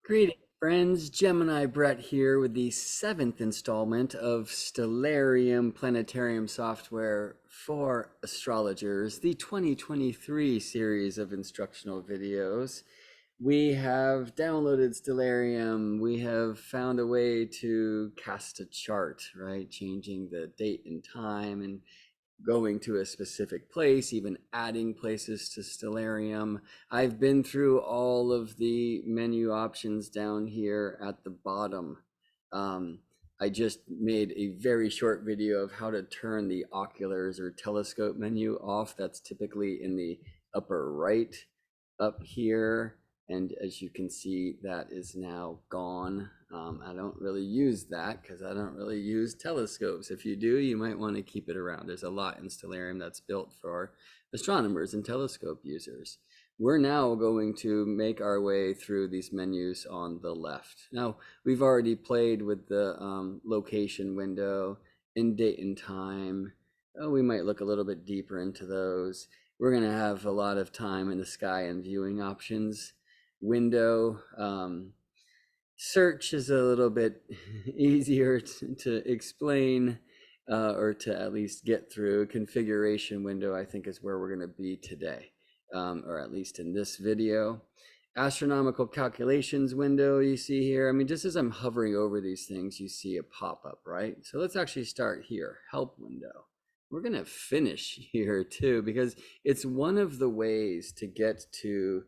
Greetings, friends. Gemini Brett here with the seventh installment of Stellarium Planetarium software for astrologers, the 2023 series of instructional videos. We have downloaded Stellarium. We have found a way to cast a chart, right? Changing the date and time and going to a specific place, even adding places to Stellarium. I've been through all of the menu options down here at the bottom. I just made a very short video of how to turn the oculars or telescope menu off. That's typically in the upper right up here. And as you can see, that is now gone. I don't really use that because I don't really use telescopes. If you do, you might want to keep it around. There's a lot in Stellarium that's built for astronomers and telescope users. We're now going to make our way through these menus on the left. Now, we've already played with the location window and date and time. Oh, we might look a little bit deeper into those. We're going to have a lot of time in the sky and viewing options window. Search is a little bit easier to explain or to at least get through. Configuration window, I think, is where we're going to be today, or at least in this video. Astronomical calculations window you see here. I mean, just as I'm hovering over these things, you see a pop-up, right? So let's actually start here, help window. We're going to finish here too, because it's one of the ways to get to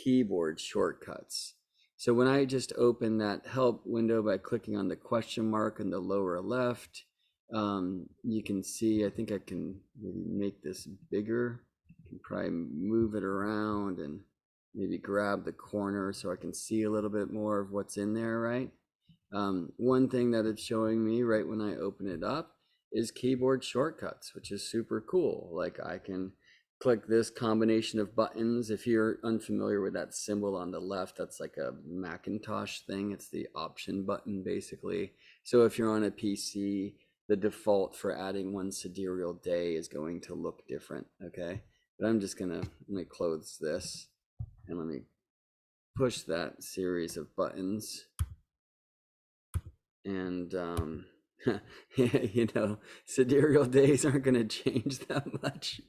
keyboard shortcuts. So when I just open that help window by clicking on the question mark in the lower left, you can see, I think I can maybe make this bigger. I can probably move it around and maybe grab the corner so I can see a little bit more of what's in there, right? One thing that it's showing me right when I open it up is keyboard shortcuts, which is super cool. Like I can click this combination of buttons. If you're unfamiliar with that symbol on the left, that's like a Macintosh thing. It's the option button basically. So if you're on a PC, the default for adding one sidereal day is going to look different, okay? But I'm just gonna, let me close this and let me push that series of buttons. And you know, sidereal days aren't going to change that much.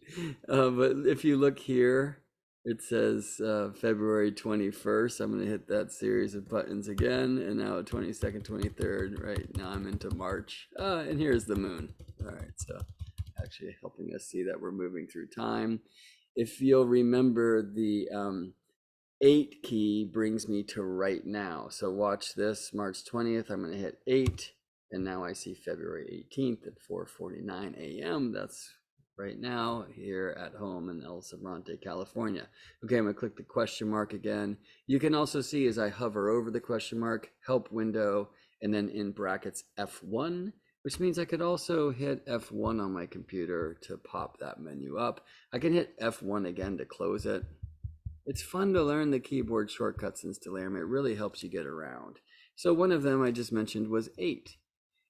But if you look here, it says February 21st. I'm going to hit that series of buttons again. And now 22nd, 23rd. Right now I'm into March. And here's the moon. All right, so actually helping us see that we're moving through time. If you'll remember, the 8 key brings me to right now. So watch this, March 20th, I'm going to hit 8. And now I see February 18th at 4:49 a.m. That's right now here at home in El Sobrante, California. Okay, I'm gonna click the question mark again. You can also see as I hover over the question mark, help window, and then in brackets F1, which means I could also hit F1 on my computer to pop that menu up. I can hit F1 again to close it. It's fun to learn the keyboard shortcuts in Stellarium. It really helps you get around. So one of them I just mentioned was 8.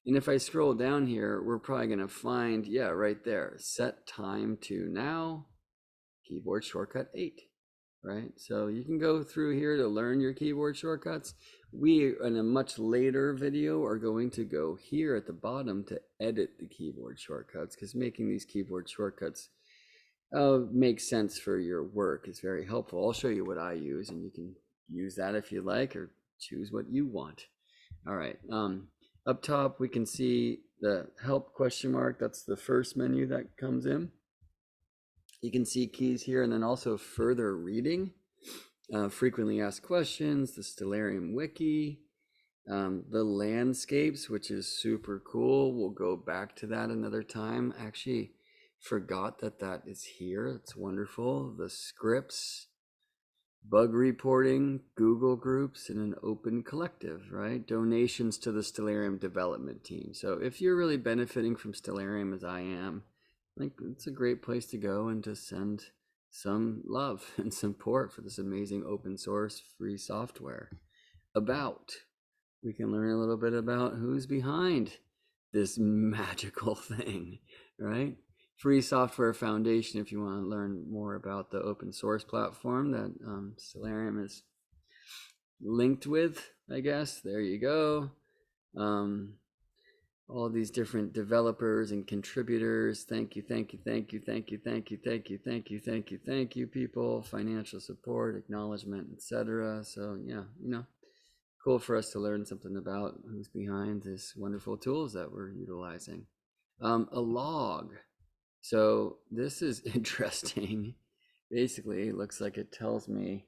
And if I scroll down here, we're probably going to find, yeah, right there, set time to now, keyboard shortcut 8, right? So you can go through here to learn your keyboard shortcuts. We, in a much later video, are going to go here at the bottom to edit the keyboard shortcuts, because making these keyboard shortcuts makes sense for your work. It's very helpful. I'll show you what I use, and you can use that if you like, or choose what you want. All right. Up top, we can see the help question mark. That's the first menu that comes in. You can see keys here, and then also further reading, frequently asked questions, the Stellarium wiki, the landscapes, which is super cool. We'll go back to that another time. Actually, forgot that that is here. It's wonderful. The scripts, bug reporting, Google groups, and an open collective, right? Donations to the Stellarium development team. So if you're really benefiting from Stellarium as I am, I think it's a great place to go and to send some love and support for this amazing open source free software. We can learn a little bit about who's behind this magical thing, right? Free Software Foundation, if you want to learn more about the open source platform that Stellarium is linked with, I guess. There you go. Um, all these different developers and contributors. Thank you, thank you, thank you, thank you, thank you, thank you, thank you, thank you, thank you, people. Financial support, acknowledgement, etc. So yeah, cool for us to learn something about who's behind these wonderful tools that we're utilizing. A log. So this is interesting. Basically, it looks like it tells me,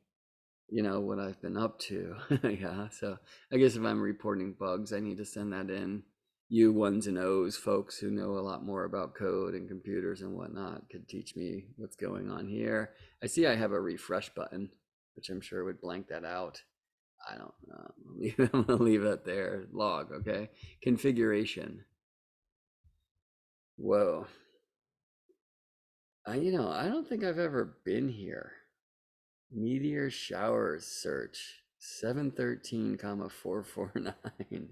what I've been up to. Yeah. So I guess if I'm reporting bugs, I need to send that in. You ones and O's folks who know a lot more about code and computers and whatnot could teach me what's going on here. I see I have a refresh button, which I'm sure would blank that out. I don't know. I'm gonna leave it there. Log, okay. Configuration. Whoa. I don't think I've ever been here. Meteor showers search 713, 449.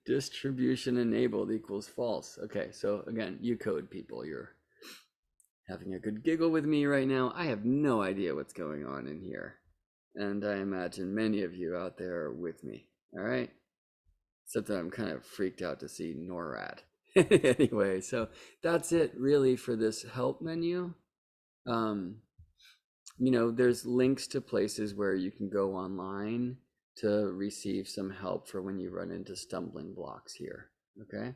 Distribution enabled equals false. Okay, so again, you code people, you're having a good giggle with me right now. I have no idea what's going on in here. And I imagine many of you out there are with me. All right. Except that I'm kind of freaked out to see NORAD. Anyway, so that's it really for this help menu. There's links to places where you can go online to receive some help for when you run into stumbling blocks here. Okay. Let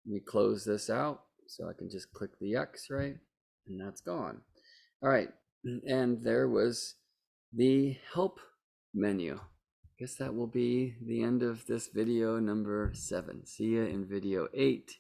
me close this out so I can just click the X, right? And that's gone. All right. And there was the help menu. Guess that will be the end of this video number 7. See you in video 8.